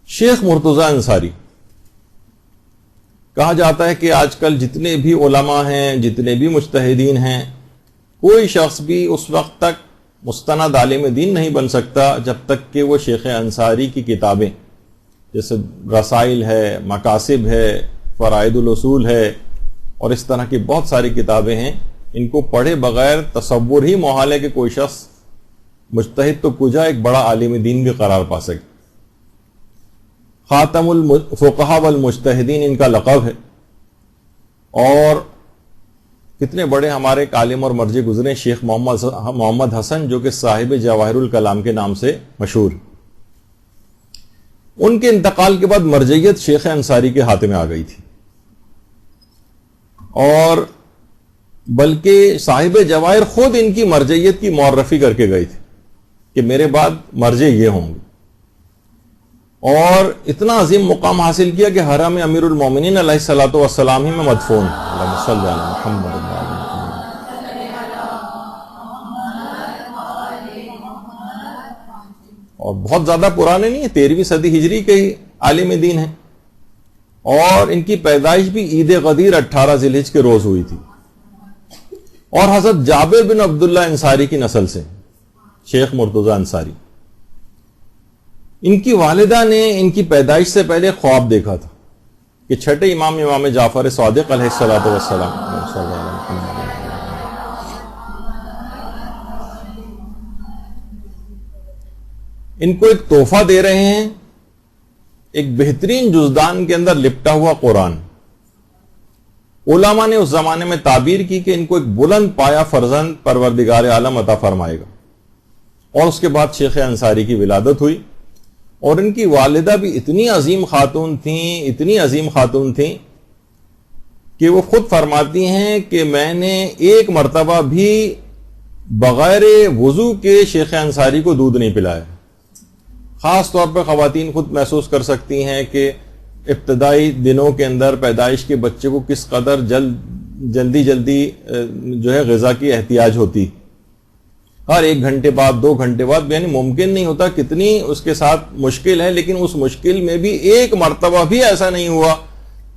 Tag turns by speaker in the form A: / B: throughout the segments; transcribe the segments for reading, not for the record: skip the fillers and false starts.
A: شیخ مرتضی انصاری، کہا جاتا ہے کہ آج کل جتنے بھی علماء ہیں، جتنے بھی مجتہدین ہیں، کوئی شخص بھی اس وقت تک مستند عالم دین نہیں بن سکتا جب تک کہ وہ شیخ انصاری کی کتابیں جیسے رسائل ہے، مقاصد ہے، فرائض الاصول ہے اور اس طرح کی بہت ساری کتابیں ہیں، ان کو پڑھے بغیر تصور ہی محال ہے کہ کوئی شخص مجتہد تو کجا ایک بڑا عالم دین بھی قرار پا سکے۔ خاتم الفقہاء والمجتہدین ان کا لقب ہے، اور کتنے بڑے ہمارے عالم اور مرجع گزرے، شیخ محمد حسن جو کہ صاحب جواہر الکلام کے نام سے مشہور۔ ان کے انتقال کے بعد مرجعیت شیخ انصاری کے ہاتھ میں آ گئی تھی، اور بلکہ صاحب جواہر خود ان کی مرجعیت کی معرفی کر کے گئے تھے کہ میرے بعد مرجع یہ ہوں گے، اور اتنا عظیم مقام حاصل کیا کہ حرم امیر المومنین علیہ الصلوۃ والسلام ہی میں مدفون ہے۔ اللہم صلی علی محمد۔ اور بہت زیادہ پرانے نہیں ہیں، 13ویں صدی ہجری کے ہی عالم دین ہیں، اور ان کی پیدائش بھی عید غدیر 18 ذی الحجہ کے روز ہوئی تھی، اور حضرت جابر بن عبداللہ انصاری کی نسل سے شیخ مرتضی انصاری۔ ان کی والدہ نے ان کی پیدائش سے پہلے خواب دیکھا تھا کہ چھٹے امام جعفر صادق علیہ الصلوۃ والسلام ان کو ایک تحفہ دے رہے ہیں، ایک بہترین جزدان کے اندر لپٹا ہوا قرآن۔ علماء نے اس زمانے میں تعبیر کی کہ ان کو ایک بلند پایا فرزند پروردگار عالم عطا فرمائے گا، اور اس کے بعد شیخ انصاری کی ولادت ہوئی، اور ان کی والدہ بھی اتنی عظیم خاتون تھیں کہ وہ خود فرماتی ہیں کہ میں نے ایک مرتبہ بھی بغیر وضو کے شیخ انصاری کو دودھ نہیں پلایا۔ خاص طور پر خواتین خود محسوس کر سکتی ہیں کہ ابتدائی دنوں کے اندر پیدائش کے بچے کو کس قدر جلدی جو ہے غذا کی احتیاج ہوتی، ہر 1 گھنٹے بعد 2 گھنٹے بعد، یعنی ممکن نہیں ہوتا، کتنی اس کے ساتھ مشکل ہے، لیکن اس مشکل میں بھی ایک مرتبہ بھی ایسا نہیں ہوا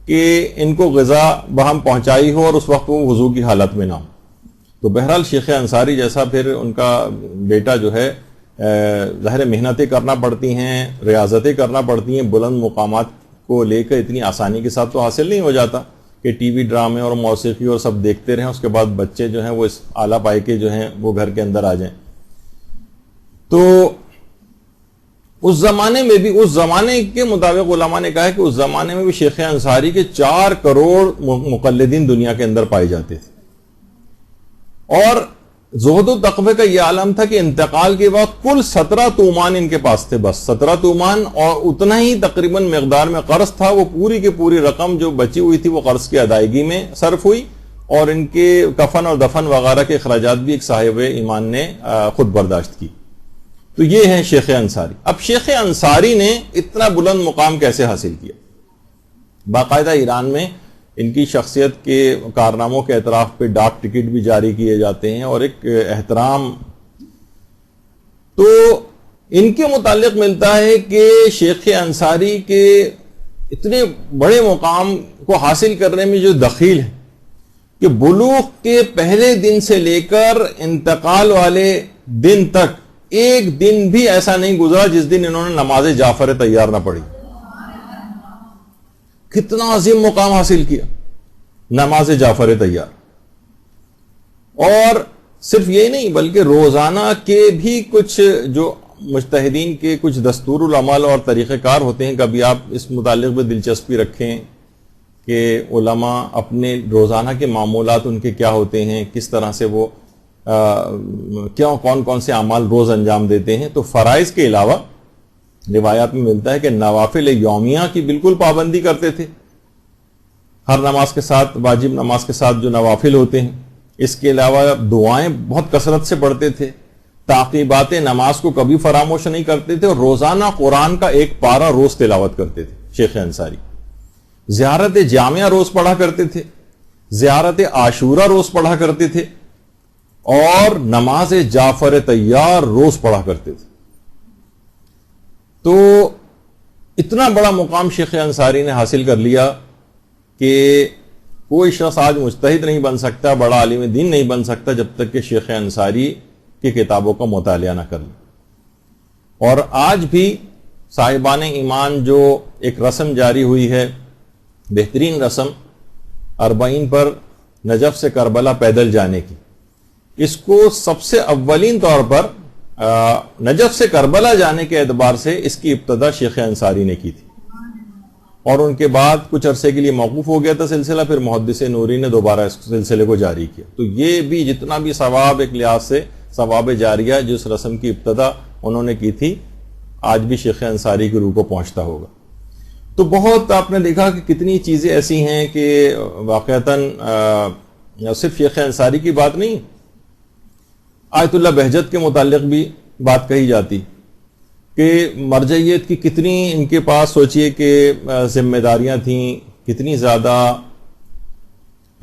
A: کہ ان کو غذا بہم پہنچائی ہو اور اس وقت وہ وضو کی حالت میں نہ ہو۔ تو بہرحال شیخ انصاری جیسا پھر ان کا بیٹا جو ہے، ظاہر محنتیں کرنا پڑتی ہیں، ریاضتیں کرنا پڑتی ہیں، بلند مقامات کو لے کر اتنی آسانی کے ساتھ تو حاصل نہیں ہو جاتا کہ ٹی وی ڈرامے اور موسیقی اور سب دیکھتے رہیں، اس کے بعد بچے جو ہیں وہ اس اعلیٰ پائے کے جو ہیں وہ گھر کے اندر آ جائیں۔ تو اس زمانے میں بھی، اس زمانے کے مطابق علماء نے کہا ہے کہ اس زمانے میں بھی شیخ انصاری کے 4 کروڑ مقلدین دنیا کے اندر پائے جاتے تھے، اور زہد و تقوی کا یہ عالم تھا کہ انتقال کے بعد کل 17 تومان ان کے پاس تھے، بس 17 تومان، اور اتنا ہی تقریباً مقدار میں قرض تھا۔ وہ پوری کی پوری رقم جو بچی ہوئی تھی وہ قرض کی ادائیگی میں صرف ہوئی، اور ان کے کفن اور دفن وغیرہ کے اخراجات بھی ایک صاحب ایمان نے خود برداشت کی۔ تو یہ ہیں شیخ انصاری۔ اب شیخ انصاری نے اتنا بلند مقام کیسے حاصل کیا؟ باقاعدہ ایران میں ان کی شخصیت کے کارناموں کے اعتراف پہ ڈاک ٹکٹ بھی جاری کیے جاتے ہیں، اور ایک احترام تو ان کے متعلق ملتا ہے کہ شیخ انصاری کے اتنے بڑے مقام کو حاصل کرنے میں جو دخیل ہے کہ بلوغ کے پہلے دن سے لے کر انتقال والے دن تک ایک دن بھی ایسا نہیں گزرا جس دن انہوں نے نماز جعفر تیار نہ پڑھی۔ کتنا عظیم مقام حاصل کیا، نماز جعفر تیار۔ اور صرف یہ نہیں بلکہ روزانہ کے بھی کچھ جو مجتہدین کے کچھ دستور العمل اور طریقہ کار ہوتے ہیں، کبھی آپ اس متعلق بھی دلچسپی رکھیں کہ علماء اپنے روزانہ کے معمولات ان کے کیا ہوتے ہیں، کس طرح سے وہ کون سے اعمال روز انجام دیتے ہیں۔ تو فرائض کے علاوہ روایات میں ملتا ہے کہ نوافل یومیہ کی بالکل پابندی کرتے تھے، ہر نماز کے ساتھ، واجب نماز کے ساتھ جو نوافل ہوتے ہیں۔ اس کے علاوہ دعائیں بہت کثرت سے پڑھتے تھے، تعقیبات نماز کو کبھی فراموش نہیں کرتے تھے، اور روزانہ قرآن کا 1 پارہ روز تلاوت کرتے تھے شیخ انصاری۔ زیارت جامعہ روز پڑھا کرتے تھے، زیارت عاشورہ روز پڑھا کرتے تھے، اور نماز جعفر تیار روز پڑھا کرتے تھے۔ تو اتنا بڑا مقام شیخ انصاری نے حاصل کر لیا کہ کوئی شخص آج مجتہد نہیں بن سکتا، بڑا عالم دین نہیں بن سکتا جب تک کہ شیخ انصاری کی کتابوں کا مطالعہ نہ کر لے۔ اور آج بھی صاحبان ایمان جو ایک رسم جاری ہوئی ہے، بہترین رسم، 40 پر نجف سے کربلا پیدل جانے کی، اس کو سب سے اولین طور پر نجف سے کربلا جانے کے اعتبار سے اس کی ابتدا شیخ انصاری نے کی تھی، اور ان کے بعد کچھ عرصے کے لیے موقوف ہو گیا تھا سلسلہ، پھر محدث نوری نے دوبارہ اس سلسلے کو جاری کیا۔ تو یہ بھی جتنا بھی ثواب ایک لحاظ سے ثواب جاریہ جس رسم کی ابتدا انہوں نے کی تھی، آج بھی شیخ انصاری کی روح کو پہنچتا ہوگا۔ تو بہت آپ نے دیکھا کہ کتنی چیزیں ایسی ہیں کہ واقعتاً صرف شیخ انصاری کی بات نہیں، آیت اللہ بہجت کے متعلق بھی بات کہی جاتی کہ مرجعیت کی کتنی ان کے پاس، سوچئے کہ ذمہ داریاں تھیں، کتنی زیادہ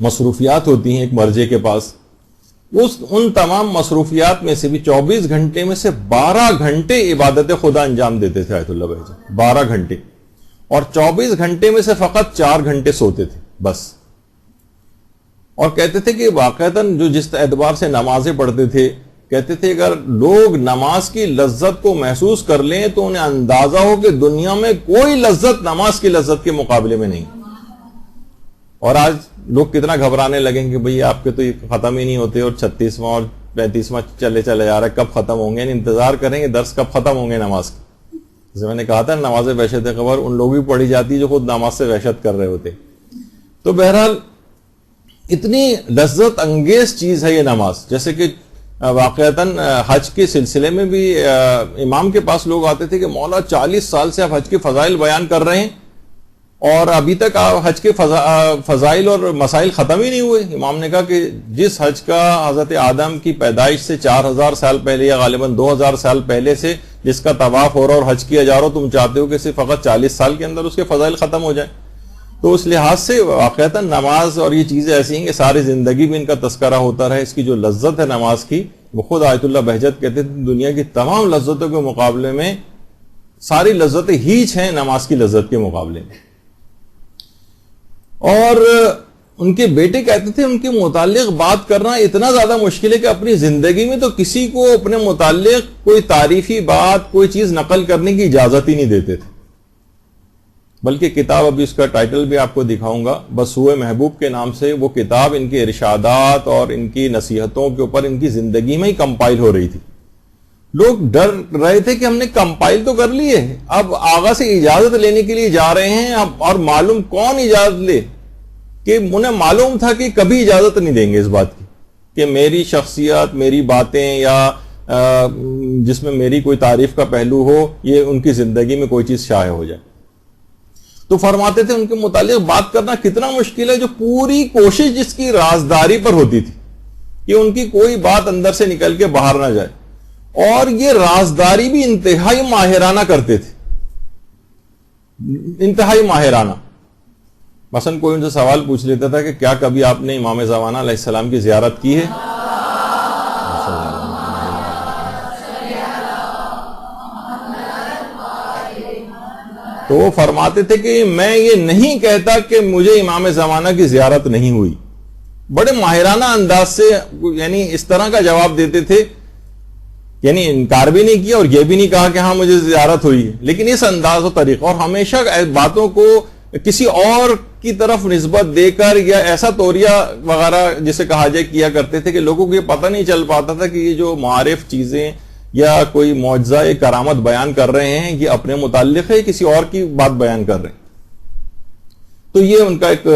A: مصروفیات ہوتی ہیں ایک مرجع کے پاس۔ ان تمام مصروفیات میں سے بھی 24 گھنٹے میں سے 12 گھنٹے عبادت خدا انجام دیتے تھے آیت اللہ بہجت، 12 گھنٹے، اور 24 گھنٹے میں سے فقط 4 گھنٹے سوتے تھے بس۔ اور کہتے تھے کہ واقعتاً جو جس اعتبار سے نمازیں پڑھتے تھے، کہتے تھے اگر لوگ نماز کی لذت کو محسوس کر لیں تو انہیں اندازہ ہو کہ دنیا میں کوئی لذت نماز کی لذت کے مقابلے میں نہیں۔ اور آج لوگ کتنا گھبرانے لگیں کہ بھئی آپ کے تو یہ ختم ہی نہیں ہوتے، اور 36واں اور 35واں چلے جا رہا ہے، کب ختم ہوں گے، یعنی انتظار کریں گے درس کب ختم ہوں گے نماز کے۔ جیسے میں نے کہا تھا نماز وحشت خبر ان لوگ بھی پڑھی جاتی ہے جو خود نماز سے وحشت کر رہے ہوتے۔ تو بہرحال اتنی لذت انگیز چیز ہے یہ نماز، جیسے کہ واقعتاً حج کے سلسلے میں بھی امام کے پاس لوگ آتے تھے کہ مولا 40 سال سے آپ حج کے فضائل بیان کر رہے ہیں اور ابھی تک حج کے فضائل اور مسائل ختم ہی نہیں ہوئے۔ امام نے کہا کہ جس حج کا حضرت آدم کی پیدائش سے 4000 سال پہلے یا غالباً 2000 سال پہلے سے جس کا طواف ہو رہا اور حج کیا جا رہا، تم چاہتے ہو کہ صرف فقط 40 سال کے اندر اس کے فضائل ختم ہو جائیں۔ تو اس لحاظ سے واقعتاً نماز اور یہ چیزیں ایسی ہیں کہ ساری زندگی میں ان کا تذکرہ ہوتا رہے۔ اس کی جو لذت ہے نماز کی، وہ خود آیت اللہ بہجت کہتے تھے دنیا کی تمام لذتوں کے مقابلے میں ساری لذتیں ہیچ ہیں نماز کی لذت کے مقابلے میں۔ اور ان کے بیٹے کہتے تھے ان کے متعلق بات کرنا اتنا زیادہ مشکل ہے کہ اپنی زندگی میں تو کسی کو اپنے متعلق کوئی تعریفی بات، کوئی چیز نقل کرنے کی اجازت ہی نہیں دیتے تھے۔ بلکہ کتاب، ابھی اس کا ٹائٹل بھی آپ کو دکھاؤں گا، بس ہوئے محبوب کے نام سے وہ کتاب ان کے ارشادات اور ان کی نصیحتوں کے اوپر ان کی زندگی میں ہی کمپائل ہو رہی تھی۔ لوگ ڈر رہے تھے کہ ہم نے کمپائل تو کر لی ہے، اب آغا سے اجازت لینے کے لیے جا رہے ہیں، اور معلوم کون اجازت لے، کہ انہیں معلوم تھا کہ کبھی اجازت نہیں دیں گے اس بات کی کہ میری شخصیت، میری باتیں یا جس میں میری کوئی تعریف کا پہلو ہو، یہ ان کی زندگی میں کوئی چیز شائع ہو جائے۔ تو فرماتے تھے ان کے متعلق بات کرنا کتنا مشکل ہے، جو پوری کوشش جس کی رازداری پر ہوتی تھی کہ ان کی کوئی بات اندر سے نکل کے باہر نہ جائے، اور یہ رازداری بھی انتہائی ماہرانہ کرتے تھے، انتہائی ماہرانہ۔ مثلا کوئی ان سے سوال پوچھ لیتا تھا کہ کیا کبھی آپ نے امام زمانہ علیہ السلام کی زیارت کی ہے؟ تو وہ فرماتے تھے کہ میں یہ نہیں کہتا کہ مجھے امام زمانہ کی زیارت نہیں ہوئی۔ بڑے ماہرانہ انداز سے یعنی اس طرح کا جواب دیتے تھے، یعنی انکار بھی نہیں کیا اور یہ بھی نہیں کہا کہ ہاں مجھے زیارت ہوئی ہے، لیکن اس انداز و طریقہ، اور ہمیشہ باتوں کو کسی اور کی طرف نسبت دے کر یا ایسا توریہ وغیرہ جسے کہا جائے کیا کرتے تھے کہ لوگوں کو یہ پتہ نہیں چل پاتا تھا کہ یہ جو معارف چیزیں یا کوئی معجزہ یا کرامت بیان کر رہے ہیں یہ اپنے متعلق ہے، کسی اور کی بات بیان کر رہے ہیں۔ تو یہ ان کا ایک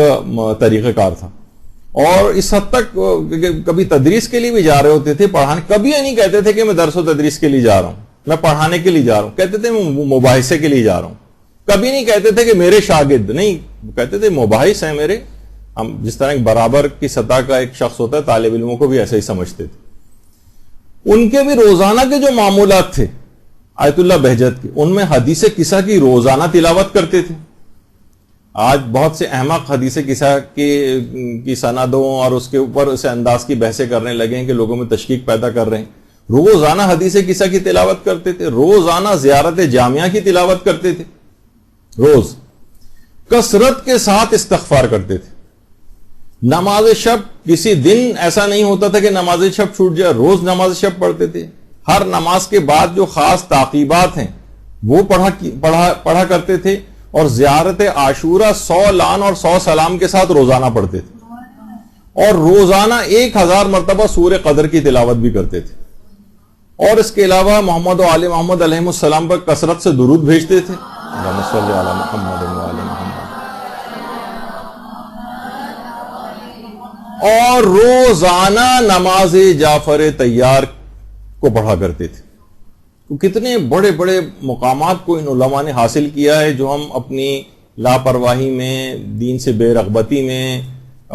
A: طریقہ کار تھا، اور اس حد تک کبھی تدریس کے لیے بھی جا رہے ہوتے تھے، پڑھانے، کبھی یہ نہیں کہتے تھے کہ میں درس و تدریس کے لیے جا رہا ہوں، میں پڑھانے کے لیے جا رہا ہوں، کہتے تھے میں مباحثے کے لیے جا رہا ہوں۔ کبھی نہیں کہتے تھے کہ میرے شاگرد، نہیں، کہتے تھے مباحث ہیں میرے۔ ہم جس طرح ایک برابر کی سطح کا ایک شخص ہوتا ہے، طالب علموں کو بھی ایسے ہی سمجھتے تھے۔ ان کے بھی روزانہ کے جو معمولات تھے آیت اللہ بہجت کے، ان میں حدیث قصہ کی روزانہ تلاوت کرتے تھے۔ آج بہت سے احمق حدیث قصہ کی سندوں اور اس کے اوپر اسے انداز کی بحثیں کرنے لگے ہیں کہ لوگوں میں تشکیک پیدا کر رہے ہیں۔ روزانہ حدیث قصہ کی تلاوت کرتے تھے، روزانہ زیارت جامعہ کی تلاوت کرتے تھے، روز کثرت کے ساتھ استغفار کرتے تھے. نماز شب کسی دن ایسا نہیں ہوتا تھا کہ نماز شب چھوٹ جائے، روز نماز شب پڑھتے تھے. ہر نماز کے بعد جو خاص تعقیبات ہیں وہ پڑھا کرتے تھے، اور زیارت عاشورہ 100 لعن اور 100 سلام کے ساتھ روزانہ پڑھتے تھے، اور روزانہ 1000 مرتبہ سورہ قدر کی تلاوت بھی کرتے تھے. اور اس کے علاوہ محمد و آل محمد علیہ السلام پر کثرت سے درود بھیجتے تھے. اللہم صلی علی محمد و آل محمد. اور روزانہ نماز جعفر طیار کو پڑھا کرتے تھے. تو کتنے بڑے بڑے مقامات کو ان علماء نے حاصل کیا ہے، جو ہم اپنی لاپرواہی میں، دین سے بے رغبتی میں،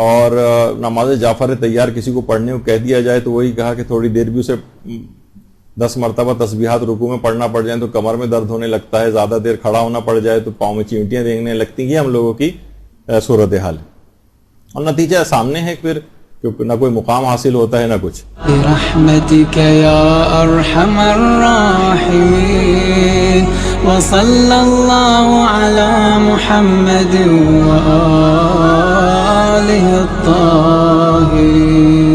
A: اور نماز جعفر طیار کسی کو پڑھنے کو کہہ دیا جائے تو وہی کہا کہ تھوڑی دیر بھی اسے 10 مرتبہ تسبیحات رکوع میں پڑھنا پڑ جائیں تو کمر میں درد ہونے لگتا ہے، زیادہ دیر کھڑا ہونا پڑ جائے تو پاؤں میں چینٹیاں دیکھنے لگتی ہیں. ہم لوگوں کی صورتحال اور نتیجہ سامنے ہے، پھر نہ کوئی مقام حاصل ہوتا ہے نہ کچھ.
B: برحمتک یا ارحم الراحمین وصلی اللہ علی محمد وآلہ الطاہرین.